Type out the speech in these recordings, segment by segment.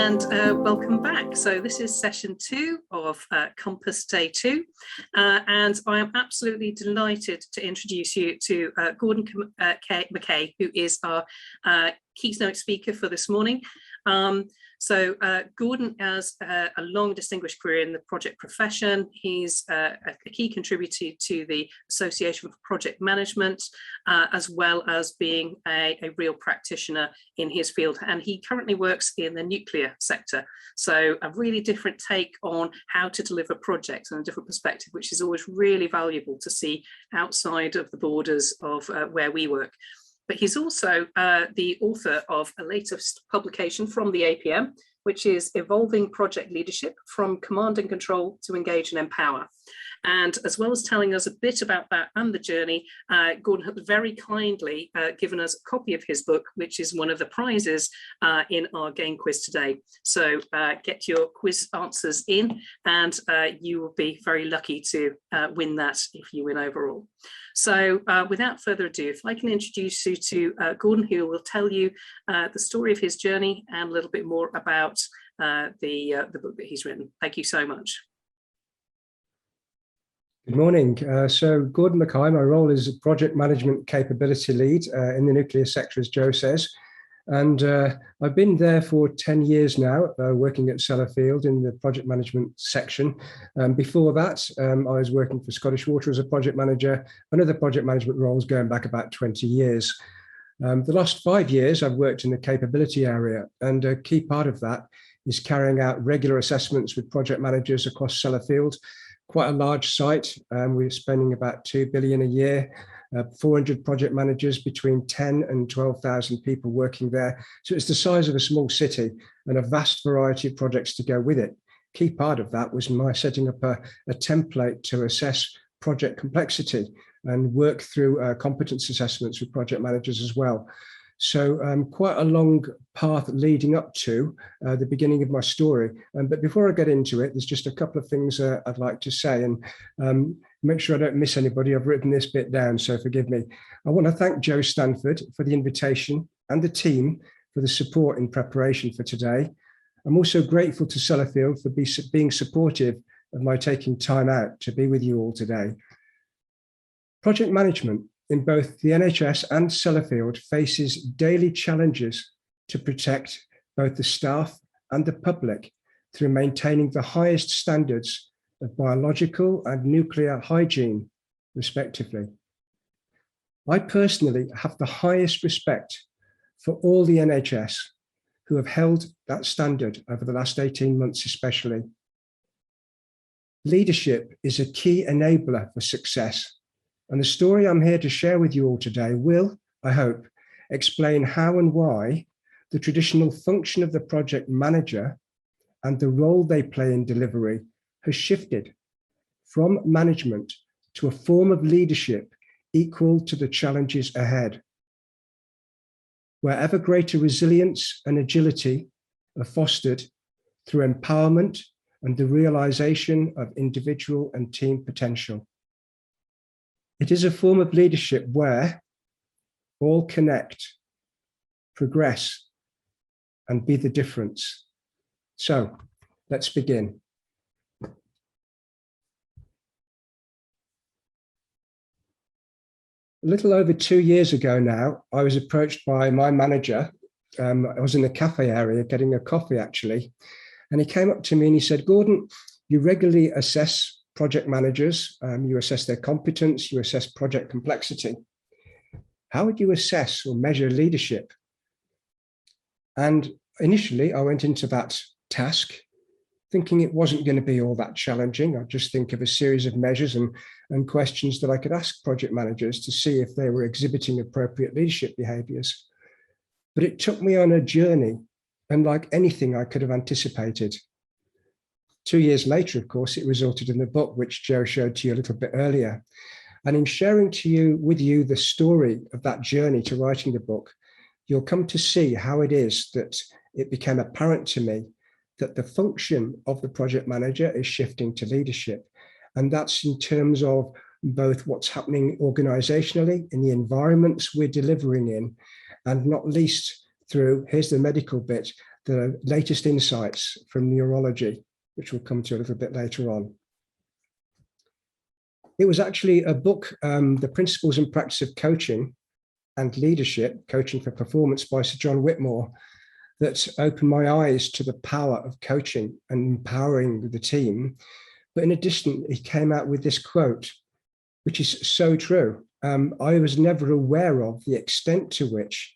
and welcome back. So this is session 2 of Compass Day 2, and I am absolutely delighted to introduce you to Gordon MacKay, who is our keynote speaker for this morning. Gordon has a long distinguished career in the project profession. He's a key contributor to the Association for Project Management, as well as being a real practitioner in his field. And he currently works in the nuclear sector. So a really different take on how to deliver projects and a different perspective, which is always really valuable to see outside of the borders of where we work. But he's also the author of a latest publication from the APM, which is Evolving Project Leadership from Command and Control to Engage and Empower. And as well as telling us a bit about that and the journey, Gordon has very kindly given us a copy of his book, which is one of the prizes in our game quiz today. So get your quiz answers in, and you will be very lucky to win that if you win overall. So without further ado, if I can introduce you to Gordon, who will tell you the story of his journey and a little bit more about the book that he's written. Thank you so much. Good morning. So Gordon MacKay, my role is a project management capability lead in the nuclear sector, as Joe says. And I've been there for 10 years now, working at Sellafield in the project management section. Before that, I was working for Scottish Water as a project manager and other project management roles going back about 20 years. The last 5 years, I've worked in the capability area, and a key part of that is carrying out regular assessments with project managers across Sellafield. Quite a large site. We're spending about 2 billion a year, 400 project managers, between 10 and 12,000 people working there. So it's the size of a small city and a vast variety of projects to go with it. Key part of that was my setting up a template to assess project complexity and work through competence assessments with project managers as well. So quite a long path leading up to the beginning of my story. But before I get into it, there's just a couple of things I'd like to say, and make sure I don't miss anybody. I've written this bit down, so forgive me. I want to thank Joe Stanford for the invitation and the team for the support in preparation for today. I'm also grateful to Sellafield for being supportive of my taking time out to be with you all today. Project management in both the NHS and Sellafield faces daily challenges to protect both the staff and the public through maintaining the highest standards of biological and nuclear hygiene, respectively. I personally have the highest respect for all the NHS who have held that standard over the last 18 months especially. Leadership is a key enabler for success. And the story I'm here to share with you all today will, I hope, explain how and why the traditional function of the project manager and the role they play in delivery has shifted from management to a form of leadership equal to the challenges ahead, where ever greater resilience and agility are fostered through empowerment and the realization of individual and team potential. It is a form of leadership where all connect, progress, and be the difference. So let's begin. A little over 2 years ago now, I was approached by my manager. I was in the cafe area getting a coffee actually, and he came up to me and he said, "Gordon, you regularly assess project managers, you assess their competence, you assess project complexity. How would you assess or measure leadership?" And initially I went into that task thinking it wasn't going to be all that challenging. I'd just think of a series of measures and questions that I could ask project managers to see if they were exhibiting appropriate leadership behaviors. But it took me on a journey, unlike anything I could have anticipated. 2 years later, of course, it resulted in the book, which Joe showed to you a little bit earlier. And in sharing with you the story of that journey to writing the book, you'll come to see how it is that it became apparent to me that the function of the project manager is shifting to leadership. And that's in terms of both what's happening organizationally in the environments we're delivering in, and not least through, here's the medical bit, the latest insights from neurology, which we'll come to a little bit later on. It was actually a book, The Principles and Practice of Coaching and Leadership, Coaching for Performance by Sir John Whitmore, that opened my eyes to the power of coaching and empowering the team. But in addition, he came out with this quote, which is so true. I was never aware of the extent to which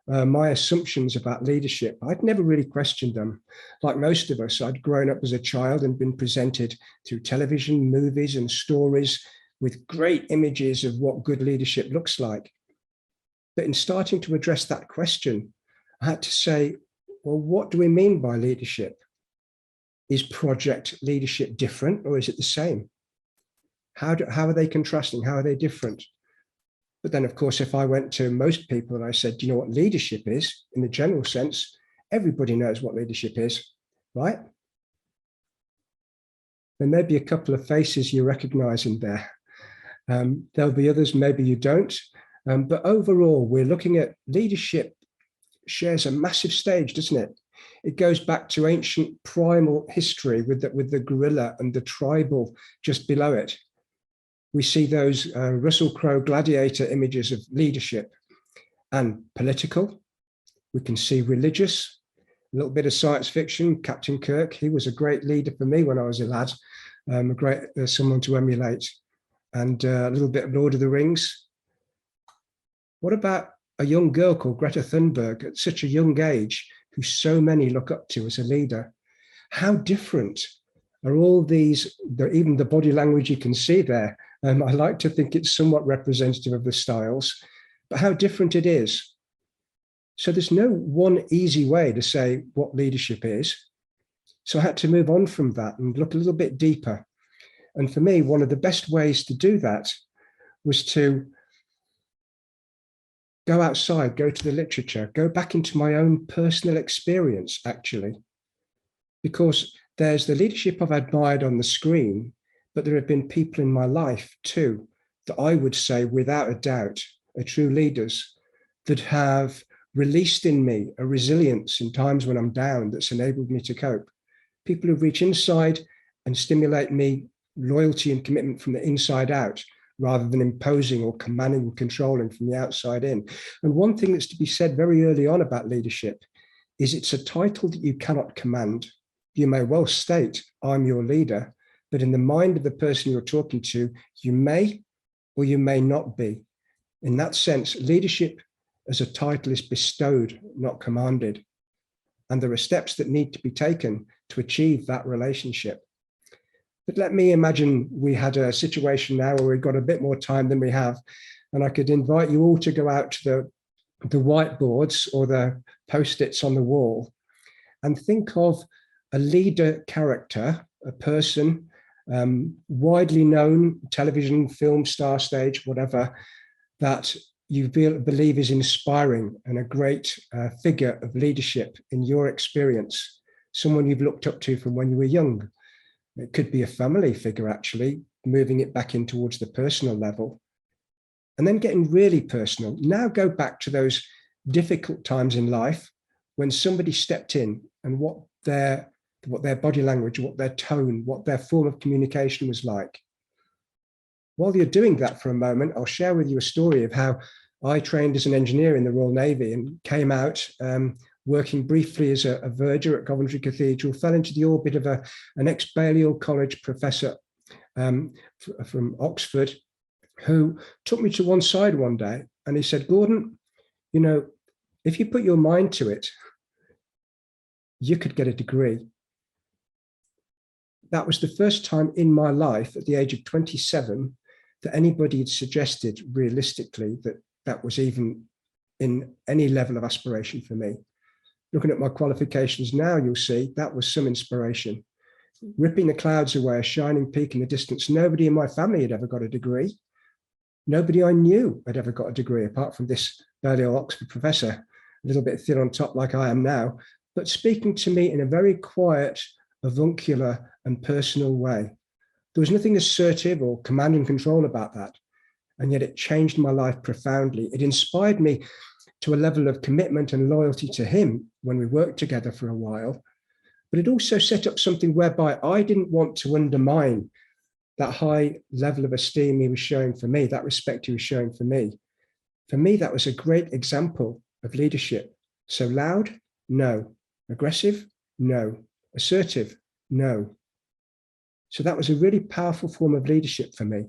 my assumptions about leadership, I'd never really questioned them. Like most of us, I'd grown up as a child and been presented through television, movies, and stories with great images of what good leadership looks like. But in starting to address that question, I had to say, well, what do we mean by leadership? Is project leadership different, or is it the same? How are they contrasting? How are they different? But then, of course, if I went to most people and I said, do you know what leadership is in the general sense? Everybody knows what leadership is, right? There may be a couple of faces you recognize in there. There'll be others, maybe you don't. But overall, we're looking at leadership shares a massive stage, doesn't it? It goes back to ancient primal history with the gorilla and the tribal just below it. We see those Russell Crowe gladiator images of leadership and political. We can see religious, a little bit of science fiction. Captain Kirk, he was a great leader for me when I was a lad, a great someone to emulate, and a little bit of Lord of the Rings. What about a young girl called Greta Thunberg at such a young age, who so many look up to as a leader? How different are all these, even the body language you can see there. I like to think it's somewhat representative of the styles, but how different it is. So there's no one easy way to say what leadership is. So I had to move on from that and look a little bit deeper. And for me, one of the best ways to do that was to go outside, go to the literature, go back into my own personal experience, actually, because there's the leadership I've admired on the screen, but there have been people in my life too that I would say, without a doubt, are true leaders that have released in me a resilience in times when I'm down that's enabled me to cope. People who reach inside and stimulate me loyalty and commitment from the inside out, rather than imposing or commanding and controlling from the outside in. And one thing that's to be said very early on about leadership is it's a title that you cannot command. You may well state, I'm your leader, but in the mind of the person you're talking to, you may or you may not be. In that sense, leadership as a title is bestowed, not commanded. And there are steps that need to be taken to achieve that relationship. But let me imagine we had a situation now where we've got a bit more time than we have, and I could invite you all to go out to the whiteboards or the post-its on the wall and think of a leader character, a person, widely known, television, film, star, stage, whatever, that you believe is inspiring and a great figure of leadership in your experience, someone you've looked up to from when you were young. It could be a family figure, actually, moving it back in towards the personal level. And then getting really personal. Now go back to those difficult times in life when somebody stepped in and what their body language, what their tone, what their form of communication was like. While you're doing that for a moment, I'll share with you a story of how I trained as an engineer in the Royal Navy and came out working briefly as a verger at Coventry Cathedral, fell into the orbit of an ex-Balliol College professor from Oxford, who took me to one side one day and he said, Gordon, you know, if you put your mind to it, you could get a degree. That was the first time in my life at the age of 27 that anybody had suggested realistically that that was even in any level of aspiration for me. Looking at my qualifications now, you'll see that was some inspiration. Ripping the clouds away, a shining peak in the distance. Nobody in my family had ever got a degree. Nobody I knew had ever got a degree, apart from this Balliol Oxford professor, a little bit thin on top like I am now, but speaking to me in a very quiet, avuncular and personal way. There was nothing assertive or command and control about that. And yet it changed my life profoundly. It inspired me to a level of commitment and loyalty to him when we worked together for a while. But it also set up something whereby I didn't want to undermine that high level of esteem he was showing for me, that respect he was showing for me. For me, that was a great example of leadership. So loud, no. Aggressive, no. Assertive, no. So that was a really powerful form of leadership for me.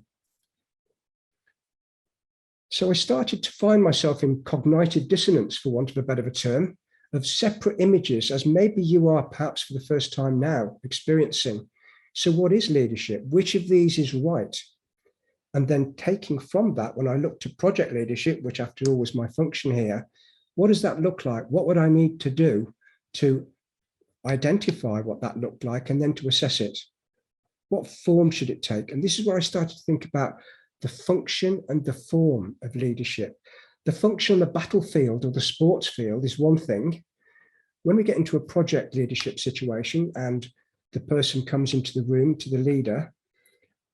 So I started to find myself in cognitive dissonance, for want of a better term, of separate images, as maybe you are perhaps for the first time now experiencing. So what is leadership? Which of these is right? And then taking from that, when I looked at project leadership, which after all was my function here, what does that look like? What would I need to do to identify what that looked like and then to assess it? What form should it take? And this is where I started to think about the function and the form of leadership. The function on the battlefield or the sports field is one thing. When we get into a project leadership situation and the person comes into the room to the leader,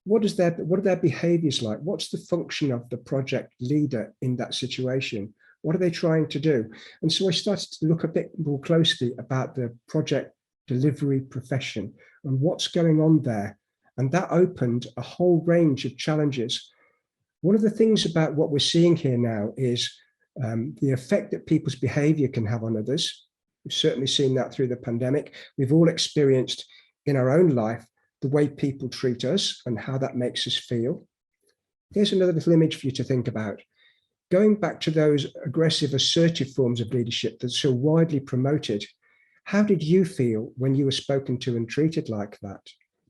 what are their behaviors like? What's the function of the project leader in that situation? What are they trying to do? And so I started to look a bit more closely about the project delivery profession and what's going on there. And that opened a whole range of challenges. One of the things about what we're seeing here now is the effect that people's behavior can have on others. We've certainly seen that through the pandemic. We've all experienced in our own life the way people treat us and how that makes us feel. Here's another little image for you to think about. Going back to those aggressive, assertive forms of leadership that's so widely promoted, how did you feel when you were spoken to and treated like that?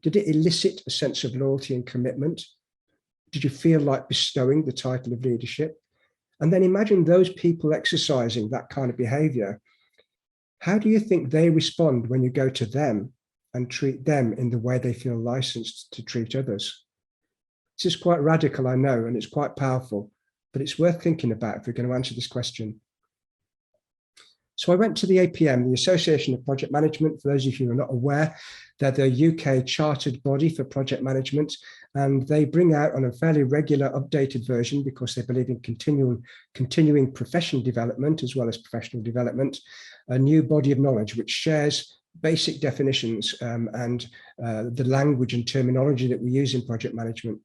Did it elicit a sense of loyalty and commitment? Did you feel like bestowing the title of leadership? And then imagine those people exercising that kind of behavior. How do you think they respond when you go to them and treat them in the way they feel licensed to treat others? This is quite radical, I know, and it's quite powerful, but it's worth thinking about if we're going to answer this question. So I went to the APM, the Association of Project Management. For those of you who are not aware, they're the UK chartered body for project management, and they bring out on a fairly regular updated version, because they believe in continuing professional development as well as professional development, a new body of knowledge which shares basic definitions and the language and terminology that we use in project management.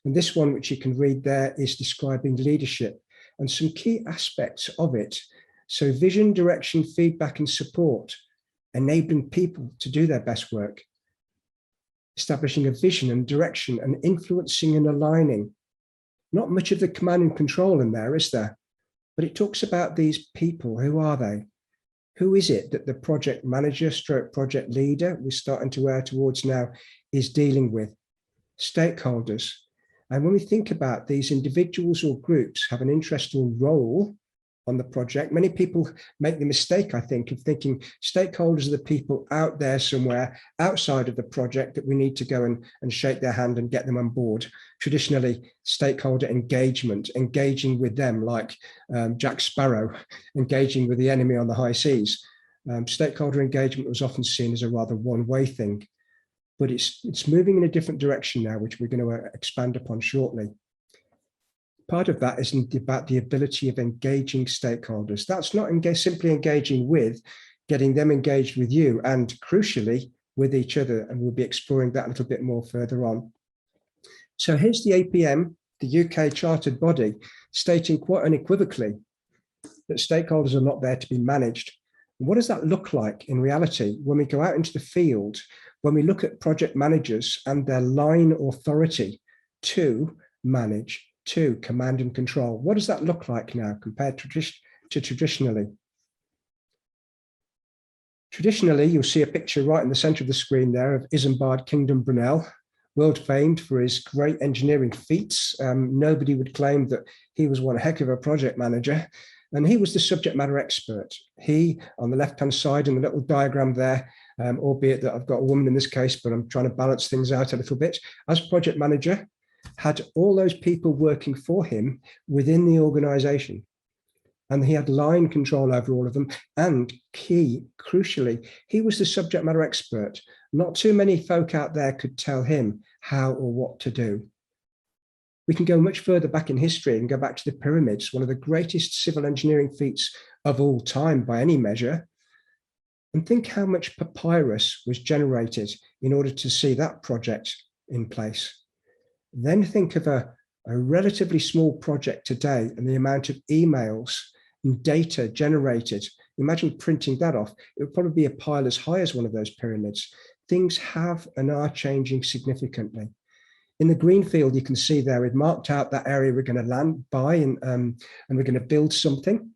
And this one, which you can read there, is describing leadership and some key aspects of it. So vision, direction, feedback, and support, enabling people to do their best work, establishing a vision and direction, and influencing and aligning. Not much of the command and control in there, is there? But it talks about these people. Who are they? Who is it that the project manager stroke project leader we're starting to wear towards now is dealing with? Stakeholders. And when we think about these individuals or groups have an interesting role on the project, many people make the mistake, I think, of thinking stakeholders are the people out there somewhere outside of the project that we need to go and shake their hand and get them on board. Traditionally, stakeholder engagement, engaging with them like Jack Sparrow, engaging with the enemy on the high seas. Stakeholder engagement was often seen as a rather one-way thing, but it's moving in a different direction now, which we're going to expand upon shortly. Part of that is about the ability of engaging stakeholders. That's not simply engaging with, getting them engaged with you, and crucially with each other. And we'll be exploring that a little bit more further on. So here's the APM, the UK chartered body, stating quite unequivocally that stakeholders are not there to be managed. What does that look like in reality when we go out into the field, when we look at project managers and their line authority to manage, to command and control? What does that look like now compared to traditionally? Traditionally, you'll see a picture right in the center of the screen there of Isambard Kingdom Brunel, world famed for his great engineering feats. Nobody would claim that he was one heck of a project manager, and he was the subject matter expert. He, on the left-hand side in the little diagram there, albeit that I've got a woman in this case, but I'm trying to balance things out a little bit, as project manager, had all those people working for him within the organization. And he had line control over all of them. And crucially, he was the subject matter expert. Not too many folk out there could tell him how or what to do. We can go much further back in history and go back to the pyramids, one of the greatest civil engineering feats of all time by any measure. And think how much papyrus was generated in order to see that project in place. Then think of a relatively small project today and the amount of emails and data generated. Imagine printing that off. It would probably be a pile as high as one of those pyramids. Things have and are changing significantly. In the green field, you can see there, we've marked out that area we're going to buy and we're going to build something.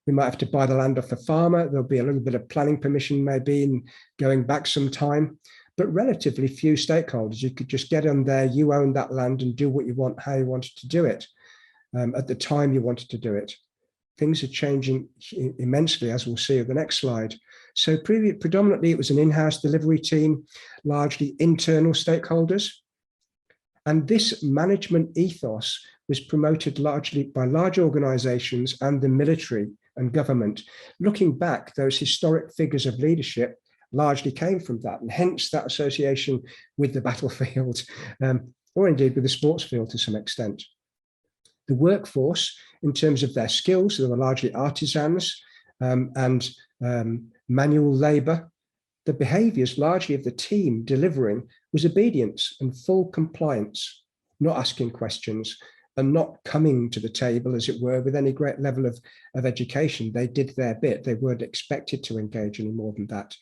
We might have to buy the land off the farmer. There'll be a little bit of planning permission maybe and going back some time, but relatively few stakeholders. You could just get on there, you own that land and do what you want, how you wanted to do it, at the time you wanted to do it. Things are changing immensely, as we'll see on the next slide. So predominantly it was an in-house delivery team, largely internal stakeholders. And this management ethos was promoted largely by large organizations and the military and government. Looking back, those historic figures of leadership largely came from that, and hence that association with the battlefield, or indeed with the sports field to some extent. The workforce, in terms of their skills, they were largely artisans and manual labor. The behaviors largely of the team delivering was obedience and full compliance, not asking questions and not coming to the table, as it were, with any great level of education. They did their bit. They weren't expected to engage any more than that.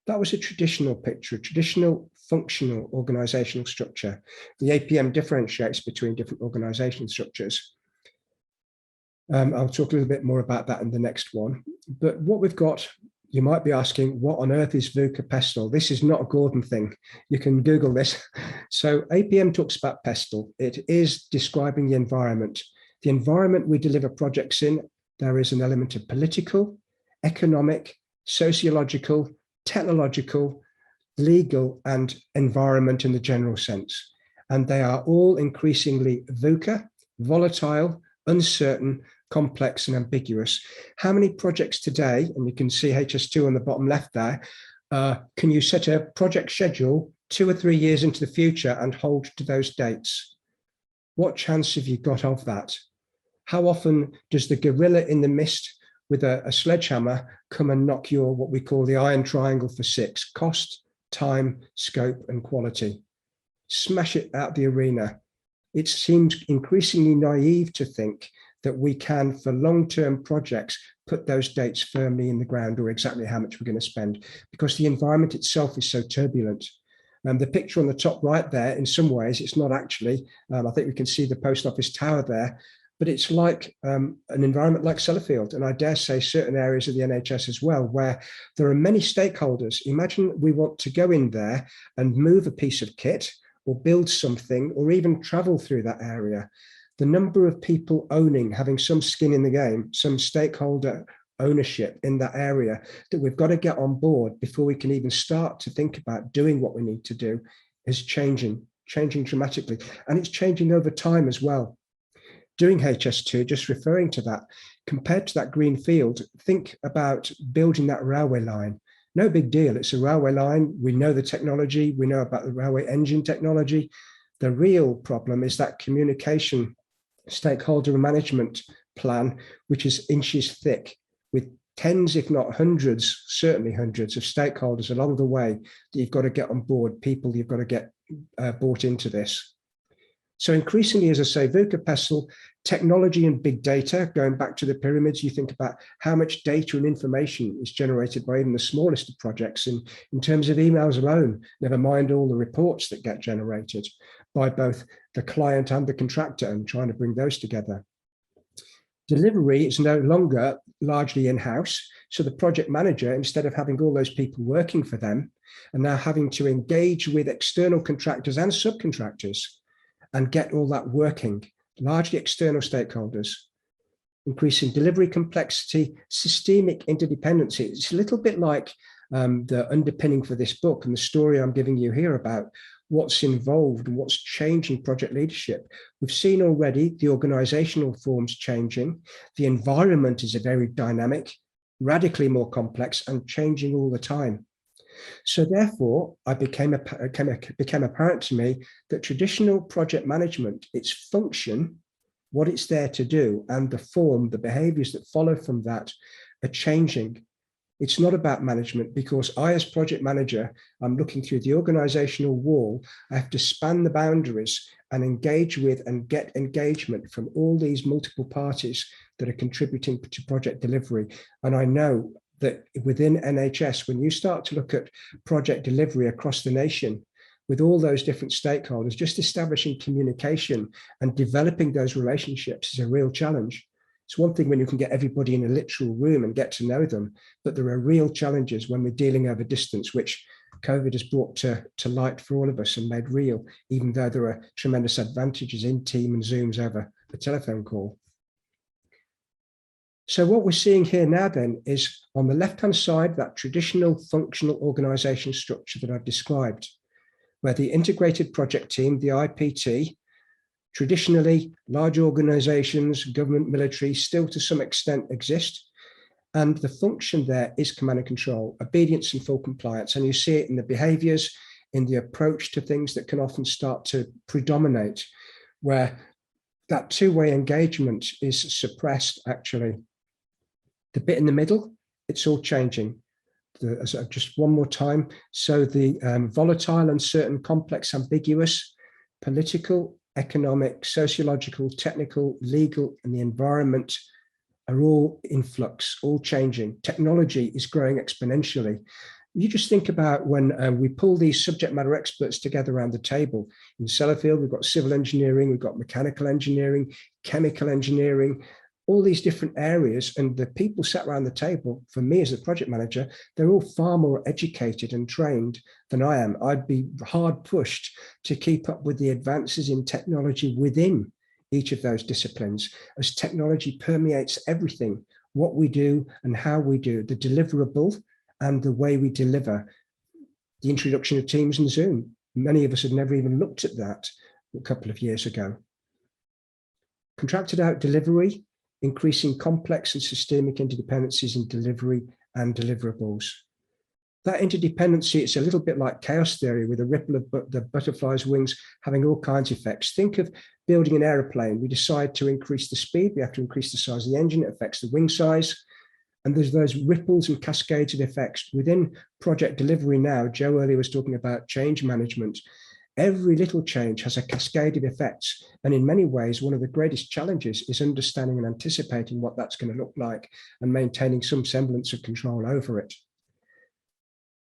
That was a traditional picture, a traditional functional organizational structure. The APM differentiates between different organizational structures. I'll talk a little bit more about that in the next one. But what we've got, you might be asking, what on earth is VUCA PESTLE? This is not a Gordon thing. You can Google this. So APM talks about PESTLE. It is describing the environment. The environment we deliver projects in, there is an element of political, economic, sociological, technological, legal, and environment in the general sense. And they are all increasingly VUCA, volatile, uncertain, complex and ambiguous. How many projects today, and you can see HS2 on the bottom left there, can you set a project schedule 2 or 3 years into the future and hold to those dates? What chance have you got of that? How often does the gorilla in the mist with a sledgehammer come and knock your, what we call the iron triangle for 6, cost, time, scope and quality? Smash it out the arena. It seems increasingly naive to think that we can, for long-term projects, put those dates firmly in the ground or exactly how much we're going to spend, because the environment itself is so turbulent. The picture on the top right there, in some ways, it's not actually, I think we can see the post office tower there, but it's like an environment like Sellafield, and I dare say certain areas of the NHS as well, where there are many stakeholders. Imagine we want to go in there and move a piece of kit or build something or even travel through that area. The number of people owning, having some skin in the game, some stakeholder ownership in that area that we've got to get on board before we can even start to think about doing what we need to do is changing dramatically. And it's changing over time as well. Doing HS2, just referring to that, compared to that green field, think about building that railway line. No big deal. It's a railway line. We know the technology. We know about the railway engine technology. The real problem is that communication stakeholder management plan, which is inches thick with tens, if not hundreds, certainly hundreds of stakeholders along the way that you've got to get on board, people you've got to get bought into this. So increasingly, as I say, VUCA PESTLE, technology and big data, going back to the pyramids, you think about how much data and information is generated by even the smallest of projects in terms of emails alone, never mind all the reports that get generated by both the client and the contractor and trying to bring those together. Delivery is no longer largely in-house. So the project manager, instead of having all those people working for them, are now having to engage with external contractors and subcontractors and get all that working, largely external stakeholders. Increasing delivery complexity, systemic interdependency. It's a little bit like the underpinning for this book and the story I'm giving you here about what's involved and what's changing project leadership. We've seen already the organizational forms changing. The environment is a very dynamic, radically more complex and changing all the time. So therefore, it became apparent to me that traditional project management, its function, what it's there to do, and the form, the behaviors that follow from that are changing. It's not about management, because I, as project manager, I'm looking through the organizational wall. I have to span the boundaries and engage with and get engagement from all these multiple parties that are contributing to project delivery. And I know that within NHS, when you start to look at project delivery across the nation, with all those different stakeholders, just establishing communication and developing those relationships is a real challenge. It's one thing when you can get everybody in a literal room and get to know them, but there are real challenges when we're dealing over distance, which COVID has brought to light for all of us and made real, even though there are tremendous advantages in Teams and Zooms over a telephone call. So what we're seeing here now then is on the left-hand side, that traditional functional organization structure that I've described, where the integrated project team, the IPT, traditionally, large organizations, government, military, still to some extent exist. And the function there is command and control, obedience and full compliance. And you see it in the behaviors, in the approach to things that can often start to predominate, where that two-way engagement is suppressed, actually. The bit in the middle, it's all changing. Just one more time. So the volatile, uncertain, complex, ambiguous, political, economic, sociological, technical, legal, and the environment are all in flux, all changing. Technology is growing exponentially. You just think about when we pull these subject matter experts together around the table. In Sellafield, we've got civil engineering, we've got mechanical engineering, chemical engineering, all these different areas, and the people sat around the table, for me as a project manager, they're all far more educated and trained than I am. I'd be hard pushed to keep up with the advances in technology within each of those disciplines, as technology permeates everything, what we do and how we do, the deliverable and the way we deliver. The introduction of Teams and Zoom, many of us had never even looked at that a couple of years ago. Contracted out delivery, increasing complex and systemic interdependencies in delivery and deliverables. That interdependency, it's a little bit like chaos theory, with a ripple of the butterfly's wings having all kinds of effects. Think of building an aeroplane. We decide to increase the speed, we have to increase the size of the engine, it affects the wing size. And there's those ripples and cascades of effects. Within project delivery now, Joe earlier was talking about change management. Every little change has a cascade of effects. And in many ways, one of the greatest challenges is understanding and anticipating what that's going to look like and maintaining some semblance of control over it.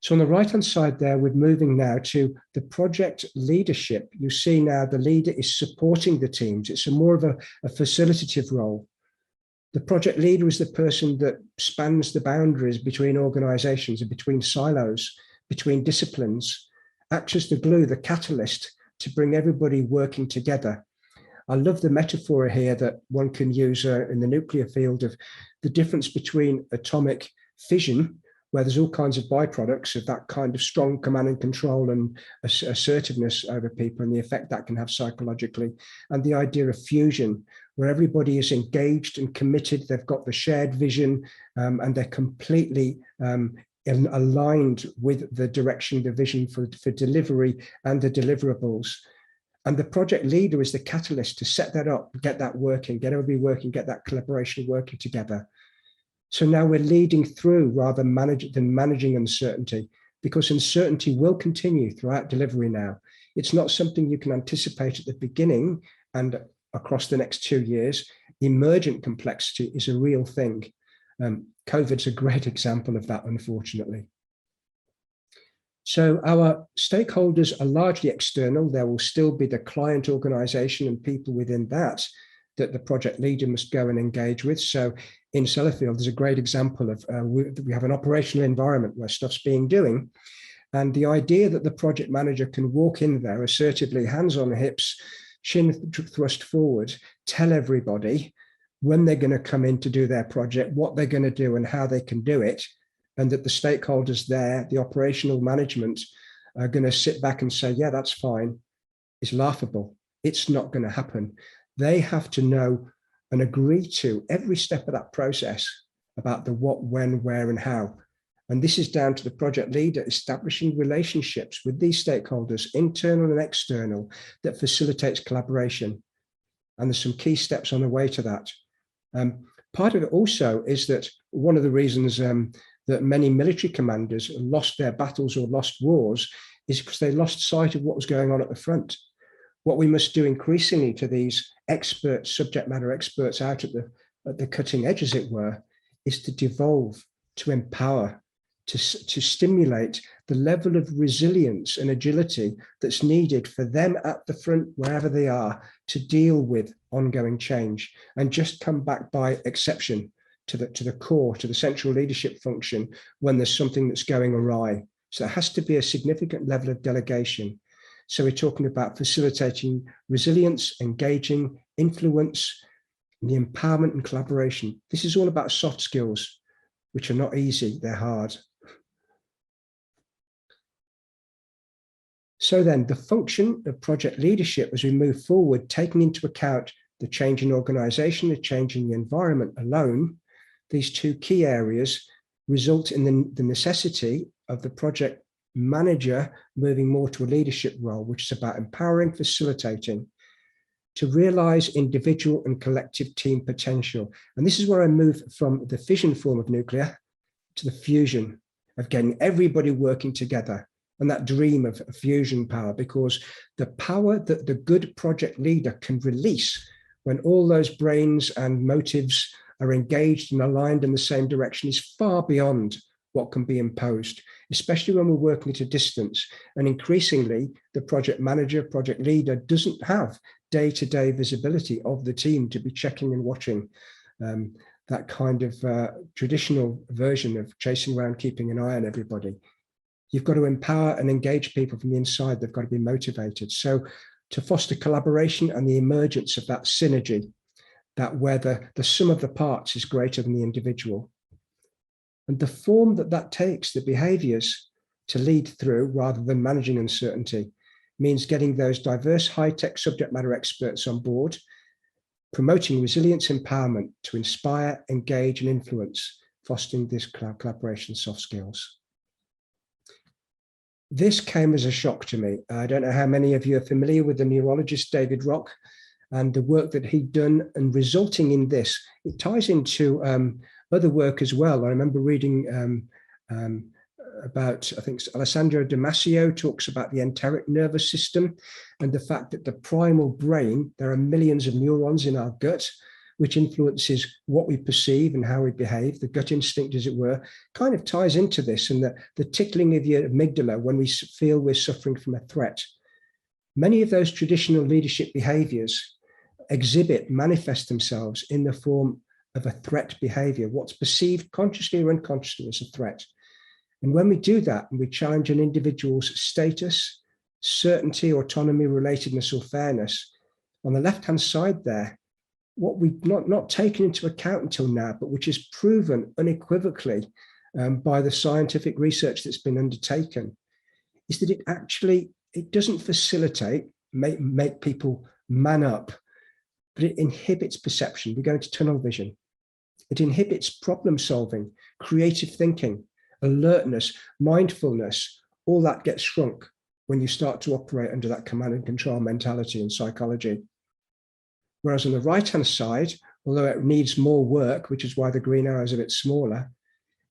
So on the right-hand side there, we're moving now to the project leadership. You see now the leader is supporting the teams. It's more of a facilitative role. The project leader is the person that spans the boundaries between organizations and between silos, between disciplines, acts as the glue, the catalyst to bring everybody working together. I love the metaphor here that one can use in the nuclear field of the difference between atomic fission, where there's all kinds of byproducts of that kind of strong command and control and assertiveness over people and the effect that can have psychologically, and the idea of fusion, where everybody is engaged and committed, they've got the shared vision, and they're completely aligned with the direction, the vision for delivery and the deliverables. And the project leader is the catalyst to set that up, get that working, get everybody working, get that collaboration working together. So now we're leading through rather than managing uncertainty, because uncertainty will continue throughout delivery now. It's not something you can anticipate at the beginning and across the next 2 years. Emergent complexity is a real thing. COVID's a great example of that, unfortunately. So our stakeholders are largely external. There will still be the client organization and people within that the project leader must go and engage with. So in Sellafield, there's a great example of we have an operational environment where stuff's being doing. And the idea that the project manager can walk in there assertively, hands on hips, chin thrust forward, tell everybody when they're going to come in to do their project, what they're going to do and how they can do it, and that the stakeholders there, the operational management, are going to sit back and say, yeah, that's fine, is laughable. It's not going to happen. They have to know and agree to every step of that process about the what, when, where, and how. And this is down to the project leader establishing relationships with these stakeholders, internal and external, that facilitates collaboration. And there's some key steps on the way to that. Part of it also is that one of the reasons that many military commanders lost their battles or lost wars is because they lost sight of what was going on at the front. What we must do increasingly to these experts, subject matter experts out at the cutting edge, as it were, is to devolve, to empower, to stimulate the level of resilience and agility that's needed for them at the front, wherever they are, to deal with ongoing change and just come back by exception to the core, to the central leadership function when there's something that's going awry. So there has to be a significant level of delegation. So we're talking about facilitating resilience, engaging, influence, and the empowerment and collaboration. This is all about soft skills, which are not easy, they're hard. So then the function of project leadership as we move forward, taking into account the change in organization, the change in the environment alone, these two key areas result in the necessity of the project manager moving more to a leadership role, which is about empowering, facilitating, to realize individual and collective team potential. And this is where I move from the fission form of nuclear to the fusion of getting everybody working together. And that dream of fusion power, because the power that the good project leader can release when all those brains and motives are engaged and aligned in the same direction is far beyond what can be imposed, especially when we're working at a distance. And increasingly, the project manager, project leader doesn't have day-to-day visibility of the team to be checking and watching. That kind of traditional version of chasing around, keeping an eye on everybody. You've got to empower and engage people from the inside. They've got to be motivated. So to foster collaboration and the emergence of that synergy, that where the sum of the parts is greater than the individual. And the form that takes, the behaviors to lead through rather than managing uncertainty, means getting those diverse high-tech subject matter experts on board, promoting resilience empowerment to inspire, engage, and influence, fostering this collaboration soft skills. This came as a shock to me. I don't know how many of you are familiar with the neurologist David Rock and the work that he'd done, and resulting in this. It ties into other work as well. I remember reading about, I think Alessandro Damasio talks about the enteric nervous system and the fact that the primal brain, there are millions of neurons in our gut, which influences what we perceive and how we behave. The gut instinct, as it were, kind of ties into this, and the tickling of your amygdala when we feel we're suffering from a threat. Many of those traditional leadership behaviors manifest themselves in the form of a threat behavior, what's perceived consciously or unconsciously as a threat. And when we do that and we challenge an individual's status, certainty, autonomy, relatedness, or fairness, on the left-hand side there, what we've not taken into account until now, but which is proven unequivocally by the scientific research that's been undertaken, is that it doesn't facilitate, make people man up, but it inhibits perception. We go into tunnel vision. It inhibits problem solving, creative thinking, alertness, mindfulness. All that gets shrunk when you start to operate under that command and control mentality and psychology. Whereas on the right-hand side, although it needs more work, which is why the green arrow is a bit smaller,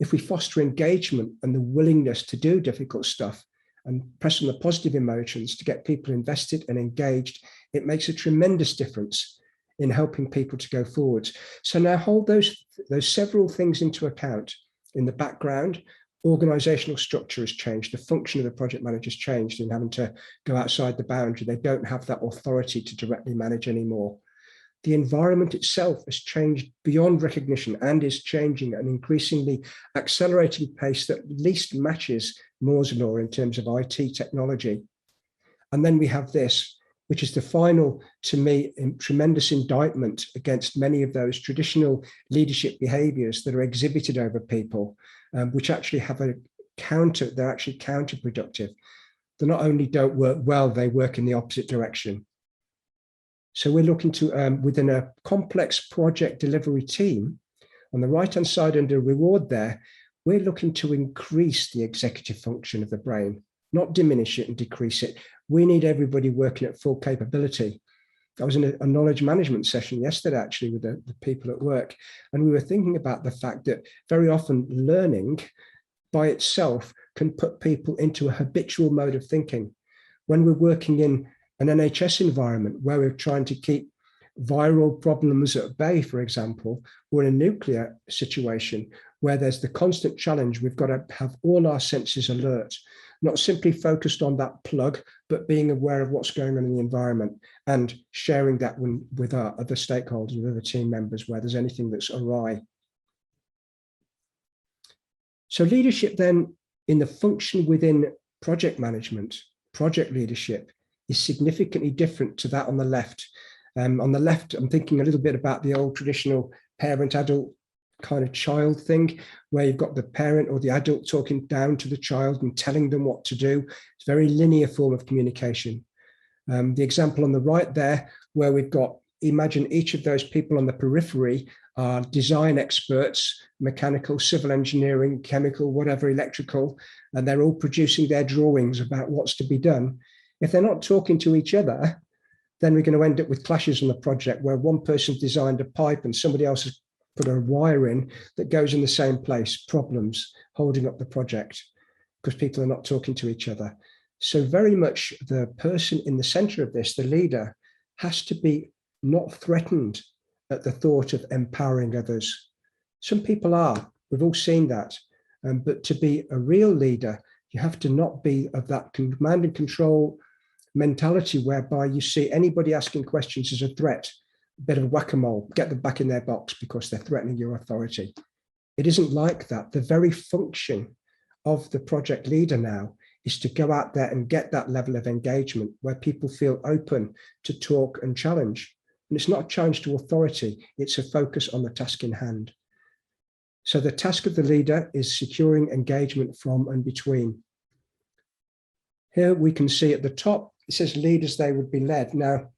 if we foster engagement and the willingness to do difficult stuff and press on the positive emotions to get people invested and engaged, it makes a tremendous difference in helping people to go forward. So now hold those several things into account. In the background, organizational structure has changed. The function of the project manager has changed in having to go outside the boundary. They don't have that authority to directly manage anymore. The environment itself has changed beyond recognition and is changing at an increasingly accelerating pace that at least matches Moore's law in terms of IT technology. And then we have this, which is the final, to me, tremendous indictment against many of those traditional leadership behaviors that are exhibited over people, which actually have they're actually counterproductive. They not only don't work well, they work in the opposite direction. So we're looking to, within a complex project delivery team, on the right-hand side under reward there, we're looking to increase the executive function of the brain, not diminish it and decrease it. We need everybody working at full capability. I was in a knowledge management session yesterday, actually, with the people at work, and we were thinking about the fact that very often learning by itself can put people into a habitual mode of thinking. When we're working in an NHS environment where we're trying to keep viral problems at bay, for example, or in a nuclear situation where there's the constant challenge, we've got to have all our senses alert, not simply focused on that plug, but being aware of what's going on in the environment and sharing that with our other stakeholders, with other team members, where there's anything that's awry. So leadership then in the function within project management, project leadership, is significantly different to that on the left. On the left, I'm thinking a little bit about the old traditional parent-adult kind of child thing, where you've got the parent or the adult talking down to the child and telling them what to do. It's a very linear form of communication. The example on the right there, where we've got, imagine each of those people on the periphery are design experts, mechanical, civil engineering, chemical, whatever, electrical, and they're all producing their drawings about what's to be done. If they're not talking to each other, then we're going to end up with clashes on the project where one person designed a pipe and somebody else has put a wire in that goes in the same place, problems holding up the project because people are not talking to each other. So very much the person in the center of this, the leader, has to be not threatened at the thought of empowering others. Some people are, we've all seen that, but to be a real leader, you have to not be of that command and control mentality whereby you see anybody asking questions as a threat, a bit of whack-a-mole, get them back in their box because they're threatening your authority. It isn't like that. The very function of the project leader now is to go out there and get that level of engagement where people feel open to talk and challenge. And it's not a challenge to authority, it's a focus on the task in hand. So the task of the leader is securing engagement from and between. Here we can see at the top, it says lead as they would be led. Now,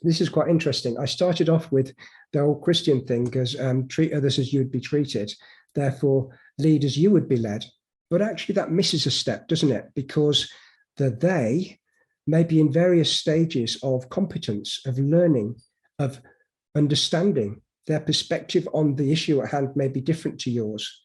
this is quite interesting. I started off with the old Christian thing as treat others as you would be treated, therefore lead as you would be led. But actually that misses a step, doesn't it? Because the they may be in various stages of competence, of learning, of understanding. Their perspective on the issue at hand may be different to yours.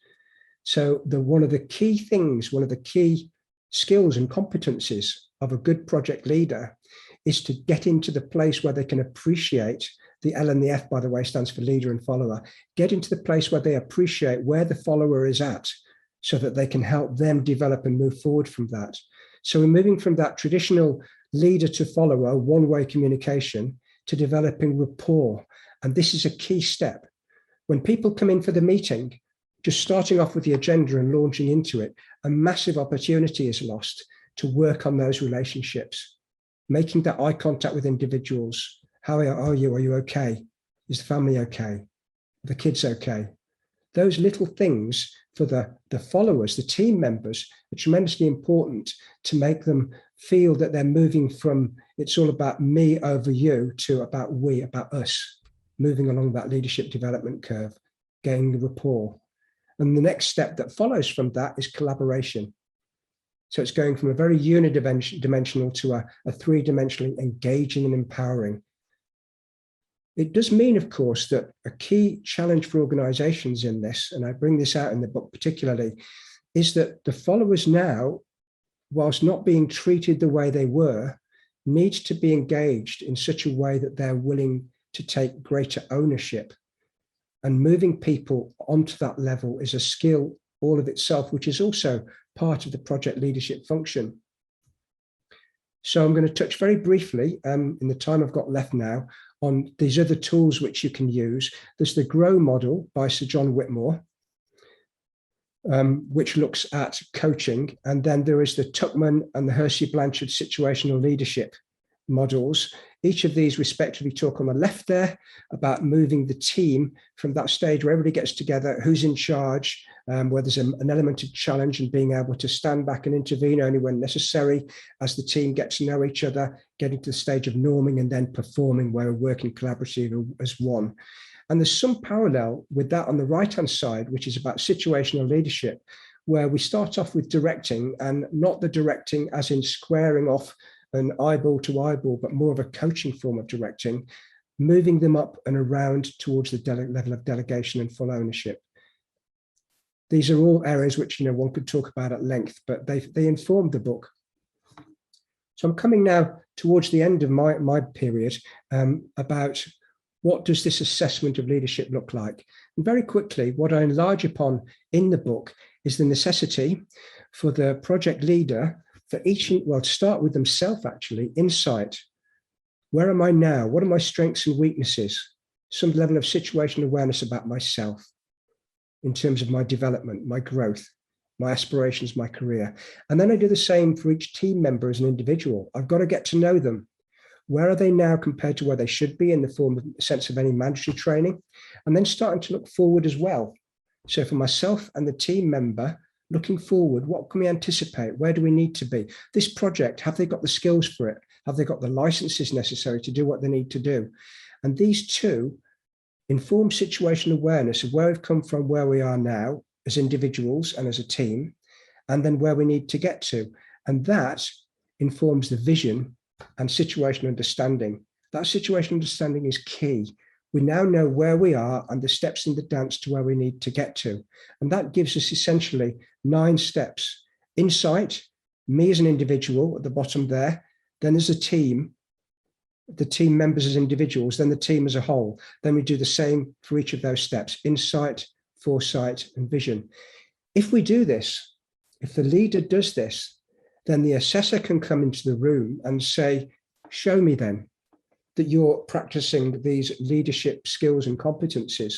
So one of the key things, one of the key skills and competencies of a good project leader is to get into the place where they can appreciate, the L and the F, by the way, stands for leader and follower, get into the place where they appreciate where the follower is at so that they can help them develop and move forward from that. So we're moving from that traditional leader to follower, one-way communication, to developing rapport. And this is a key step. When people come in for the meeting, just starting off with the agenda and launching into it, a massive opportunity is lost to work on those relationships, making that eye contact with individuals. How are you? Are you okay? Is the family okay? Are the kids okay? Those little things for the followers, the team members, are tremendously important to make them feel that they're moving from it's all about me over you to about we, about us, moving along that leadership development curve, gaining rapport. And the next step that follows from that is collaboration. So it's going from a very unidimensional to a three-dimensionally engaging and empowering. It does mean, of course, that a key challenge for organizations in this, and I bring this out in the book particularly, is that the followers now, whilst not being treated the way they were, need to be engaged in such a way that they're willing to take greater ownership. And moving people onto that level is a skill all of itself, which is also part of the project leadership function. So I'm going to touch very briefly, in the time I've got left now, on these other tools which you can use. There's the GROW model by Sir John Whitmore, which looks at coaching. And then there is the Tuckman and the Hersey Blanchard situational leadership models. Each of these respectively talk on the left there about moving the team from that stage where everybody gets together, who's in charge, where there's an element of challenge and being able to stand back and intervene only when necessary as the team gets to know each other, getting to the stage of norming and then performing where we're working collaboratively as one. And there's some parallel with that on the right-hand side, which is about situational leadership, where we start off with directing, and not the directing as in squaring off an eyeball to eyeball, but more of a coaching form of directing, moving them up and around towards the level of delegation and full ownership. These are all areas which one could talk about at length, but they informed the book. So I'm coming now towards the end of my period about what does this assessment of leadership look like? And very quickly, what I enlarge upon in the book is the necessity for the project leader for to start with themselves actually, insight. Where am I now? What are my strengths and weaknesses? Some level of situational awareness about myself in terms of my development, my growth, my aspirations, my career. And then I do the same for each team member as an individual. I've got to get to know them. Where are they now compared to where they should be in the sense of any mandatory training? And then starting to look forward as well. So for myself and the team member, looking forward, what can we anticipate? Where do we need to be? This project, have they got the skills for it? Have they got the licenses necessary to do what they need to do? And these two inform situational awareness of where we've come from, where we are now as individuals and as a team, and then where we need to get to. And that informs the vision and situational understanding. That situational understanding is key. We now know where we are and the steps in the dance to where we need to get to. And that gives us essentially 9 steps. Insight, me as an individual at the bottom there, then as a team, the team members as individuals, then the team as a whole. Then we do the same for each of those steps: insight, foresight, and vision. If we do this, if the leader does this, then the assessor can come into the room and say, show me then that you're practicing these leadership skills and competencies.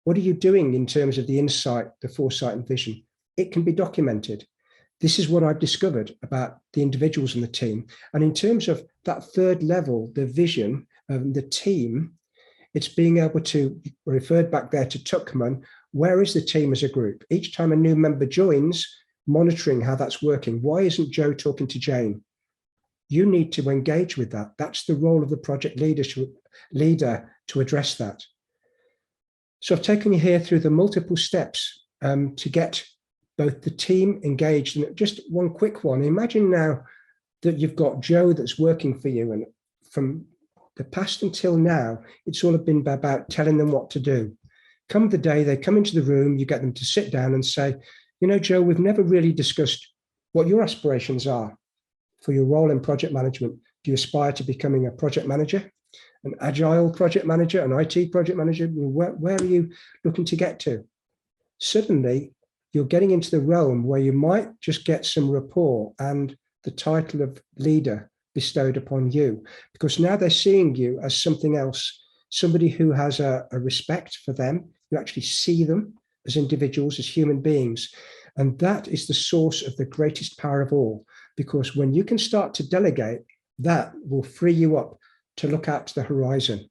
What are you doing in terms of the insight, the foresight and vision? It can be documented. This is what I've discovered about the individuals in the team. And in terms of that third level, the vision of the team, it's being able to, referred back there to Tuckman, where is the team as a group? Each time a new member joins, monitoring how that's working. Why isn't Joe talking to Jane? You need to engage with that. That's the role of the project leader to address that. So I've taken you here through the multiple steps to get both the team engaged. And just one quick one. Imagine now that you've got Joe that's working for you, and from the past until now, it's all been about telling them what to do. Come the day they come into the room, you get them to sit down and say, Joe, we've never really discussed what your aspirations are for your role in project management. Do you aspire to becoming a project manager, an agile project manager, an IT project manager? Where are you looking to get to? Suddenly, you're getting into the realm where you might just get some rapport and the title of leader bestowed upon you, because now they're seeing you as something else, somebody who has a respect for them. You actually see them as individuals, as human beings. And that is the source of the greatest power of all, because when you can start to delegate, that will free you up to look out to the horizon,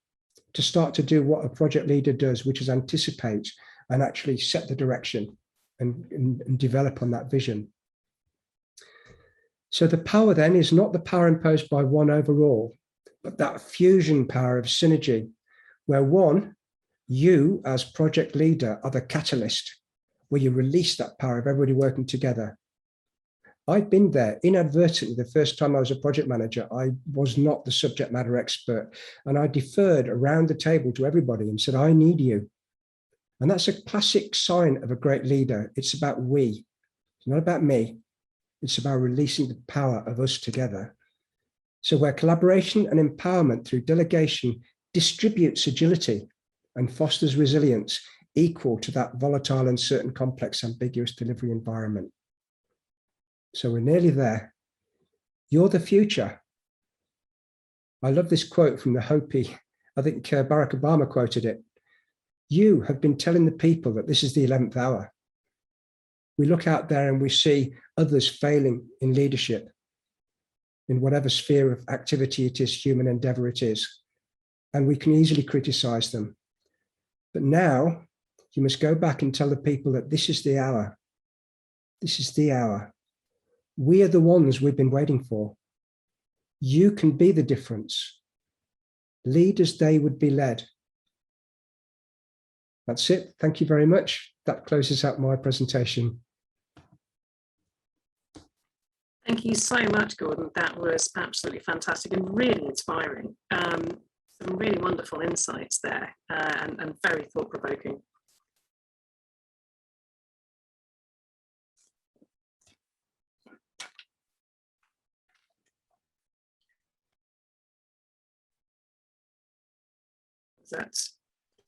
to start to do what a project leader does, which is anticipate and actually set the direction and develop on that vision. So the power then is not the power imposed by one overall, but that fusion power of synergy, where one, you as project leader are the catalyst, where you release that power of everybody working together. I've been there inadvertently. The first time I was a project manager, I was not the subject matter expert. And I deferred around the table to everybody and said, I need you. And that's a classic sign of a great leader. It's about we. It's not about me. It's about releasing the power of us together. So where collaboration and empowerment through delegation distributes agility and fosters resilience equal to that volatile, uncertain, complex, ambiguous delivery environment. So we're nearly there. You're the future. I love this quote from the Hopi. I think Barack Obama quoted it. You have been telling the people that this is the 11th hour. We look out there and we see others failing in leadership, in whatever sphere of activity it is, human endeavor it is, and we can easily criticize them. But now You must go back and tell the people that this is the hour. This is the hour. We are the ones we've been waiting for. You can be the difference. Lead as they would be led. That's it. Thank you very much. That closes out my presentation. Thank you so much, Gordon. That was absolutely fantastic and really inspiring. Some really wonderful insights there and very thought-provoking.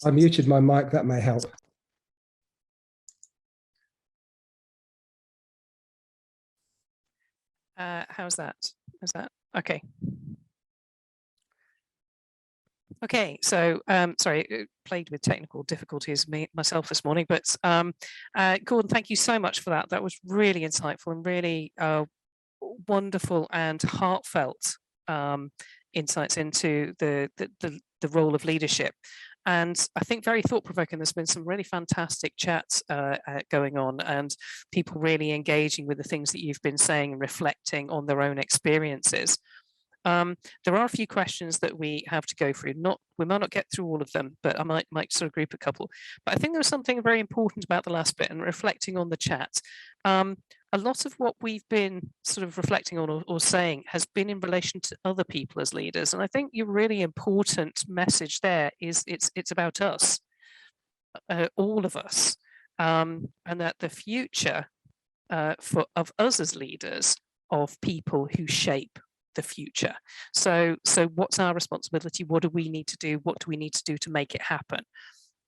I muted my mic, that may help. How's that? Is that okay? Okay, so sorry, played with technical difficulties myself this morning, but Gordon, thank you so much for that. That was really insightful and really wonderful and heartfelt insights into the role of leadership. And I think very thought-provoking. There's been some really fantastic chats going on and people really engaging with the things that you've been saying and reflecting on their own experiences. There are a few questions that we have to go through. We might not get through all of them, but I might sort of group a couple. But I think there was something very important about the last bit and reflecting on the chat. A lot of what we've been sort of reflecting on or saying has been in relation to other people as leaders. And I think your really important message there is it's about us, all of us, and that the future of us as leaders of people who shape the future. So what's our responsibility? What do we need to do? What do we need to do to make it happen?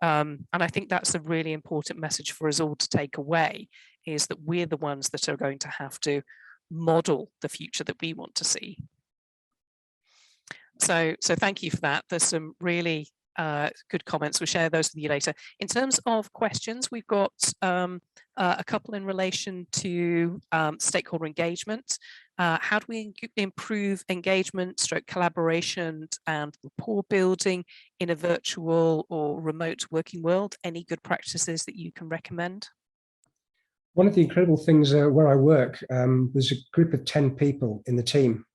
And I think that's a really important message for us all to take away, is that we're the ones that are going to have to model the future that we want to see. So thank you for that. There's some really good comments. We'll share those with you later. In terms of questions, we've got a couple in relation to stakeholder engagement. How do we improve engagement, collaboration and rapport building in a virtual or remote working world? Any good practices that you can recommend? One of the incredible things where I work, there's a group of 10 people in the team.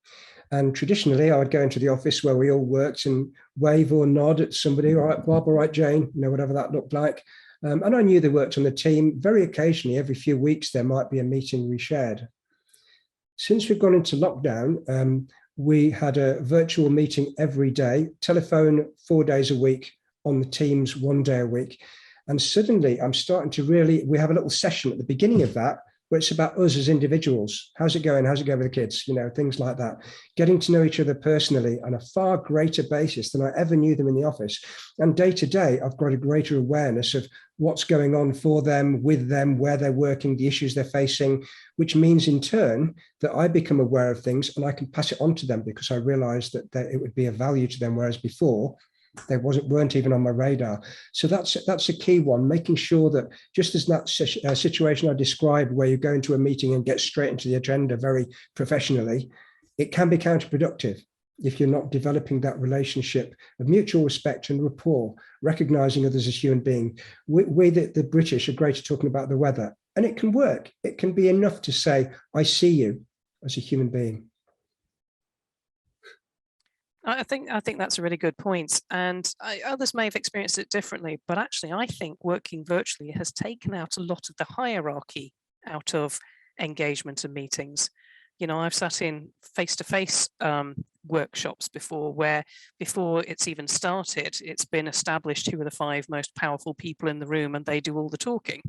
And traditionally, I would go into the office where we all worked and wave or nod at somebody, all right, Bob, all right, Jane, whatever that looked like. And I knew they worked on the team. Very occasionally, every few weeks, there might be a meeting we shared. Since we've gone into lockdown, we had a virtual meeting every day, telephone 4 days a week, on the Teams 1 day a week. And suddenly I'm starting to we have a little session at the beginning of that, where it's about us as individuals. How's it going? How's it going with the kids? Things like that. Getting to know each other personally on a far greater basis than I ever knew them in the office. And day to day, I've got a greater awareness of what's going on for them, with them, where they're working, the issues they're facing, which means in turn that I become aware of things and I can pass it on to them because I realize that it would be of value to them, whereas before, they weren't even on my radar. So that's a key one, making sure that just as that situation I described where you go into a meeting and get straight into the agenda very professionally, it can be counterproductive if you're not developing that relationship of mutual respect and rapport, recognizing others as human beings. The British are great at talking about the weather, and it can work. It can be enough to say, I see you as a human being. I think that's a really good point, and others may have experienced it differently, but actually I think working virtually has taken out a lot of the hierarchy out of engagement and meetings. I've sat in face-to-face workshops before, where before it's even started, it's been established who are the 5 most powerful people in the room and they do all the talking.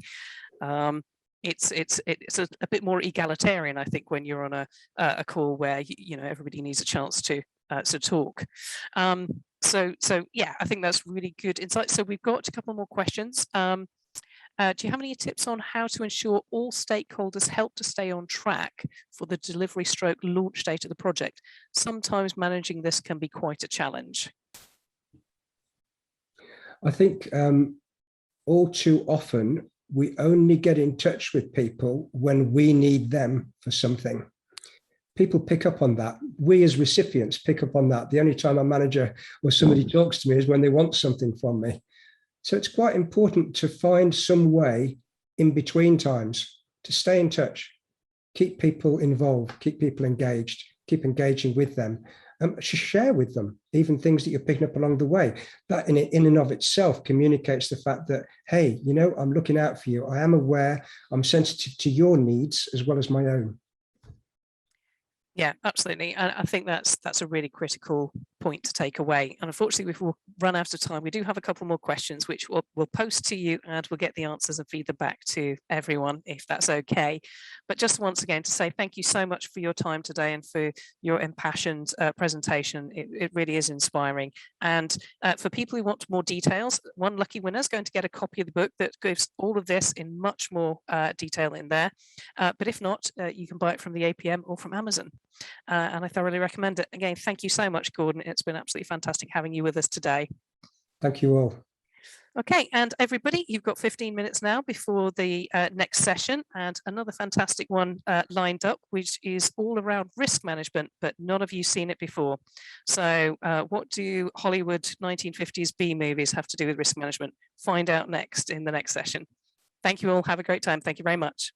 It's a bit more egalitarian, I think, when you're on a call where everybody needs a chance to talk. So yeah, I think that's really good insight. So we've got a couple more questions. Do you have any tips on how to ensure all stakeholders help to stay on track for the delivery / launch date of the project? Sometimes managing this can be quite a challenge. I think all too often we only get in touch with people when we need them for something. People pick up on that. We as recipients pick up on that. The only time a manager or somebody talks to me is when they want something from me. So it's quite important to find some way in between times to stay in touch, keep people involved, keep people engaged, keep engaging with them, share with them even things that you're picking up along the way. That in and of itself communicates the fact that, hey, you know, I'm looking out for you. I am aware, I'm sensitive to your needs as well as my own. Yeah, absolutely. And I think that's a really critical point to take away. And unfortunately, we've run out of time. We do have a couple more questions, which we'll post to you, and we'll get the answers and feed them back to everyone, if that's okay. But just once again to say thank you so much for your time today and for your impassioned presentation. It really is inspiring. And for people who want more details, one lucky winner is going to get a copy of the book that gives all of this in much more detail in there. But if not, you can buy it from the APM or from Amazon. And I thoroughly recommend it. Again, thank you so much, Gordon. It's been absolutely fantastic having you with us today. Thank you all. Okay, and everybody, you've got 15 minutes now before the next session, and another fantastic one lined up, which is all around risk management, but none of you seen it before. So what do Hollywood 1950s B movies have to do with risk management? Find out next in the next session. Thank you all. Have a great time. Thank you very much.